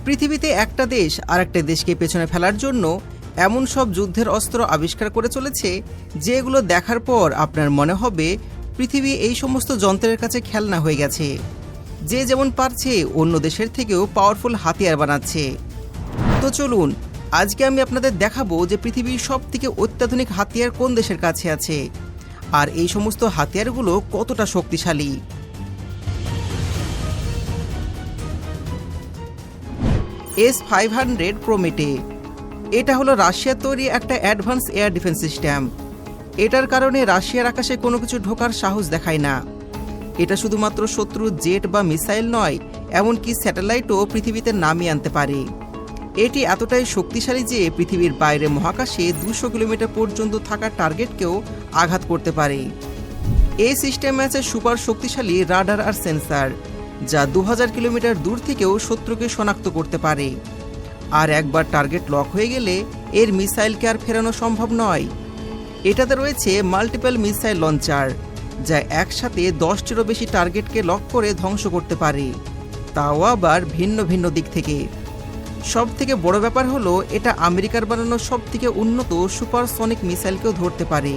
পৃথিবীতে একটা দেশ আরেকটা দেশকে পেছনে ফেলার জন্য এমন সব যুদ্ধের অস্ত্র আবিষ্কার করে চলেছে যেগুলো দেখার পর আপনার মনে হবে পৃথিবী এই সমস্ত যন্ত্রের কাছে খেলনা হয়ে গেছে। যে যেমন পারছে অন্য দেশের থেকেও পাওয়ারফুল হাতিয়ার বানাচ্ছে। তো চলুন আজকে আমি আপনাদের দেখাবো যে পৃথিবীর সবথেকে অত্যাধুনিক হাতিয়ার কোন দেশের কাছে আছে আর এই সমস্ত হাতিয়ারগুলো কতটা শক্তিশালী। S-500 প্রোমেটে এটা হলো রাশিয়ার তৈরি একটা অ্যাডভান্স এয়ার ডিফেন্স সিস্টেম। এটার কারণে রাশিয়ার আকাশে কোনো কিছু ঢোকার সাহস দেখায় না। এটা শুধুমাত্র শত্রুর জেট বা মিসাইল নয়, এমনকি স্যাটেলাইটও পৃথিবীতে নামিয়ে আনতে পারে। এটি এতটাই শক্তিশালী যে পৃথিবীর বাইরে মহাকাশে 200 কিলোমিটার পর্যন্ত থাকা টার্গেটকেও আঘাত করতে পারে। এই সিস্টেমে আছে সুপার শক্তিশালী রাডার আর সেন্সার, যা 2000 কিলোমিটার দূর থেকেও শত্রুকে শনাক্ত করতে পারে। আর একবার টার্গেট লক হয়ে গেলে এর মিসাইলকে আর ফেরানো সম্ভব নয়। এটাতে রয়েছে মাল্টিপল মিসাইল লঞ্চার, যা একসাথে 10টিরও বেশি টার্গেটকে লক করে ধ্বংস করতে পারে, তাও আবার ভিন্ন ভিন্ন দিক থেকে। সব থেকে বড় ব্যাপার হলো এটা আমেরিকার বানানো সব থেকে উন্নত সুপারসনিক মিসাইলকেও ধরতে পারে।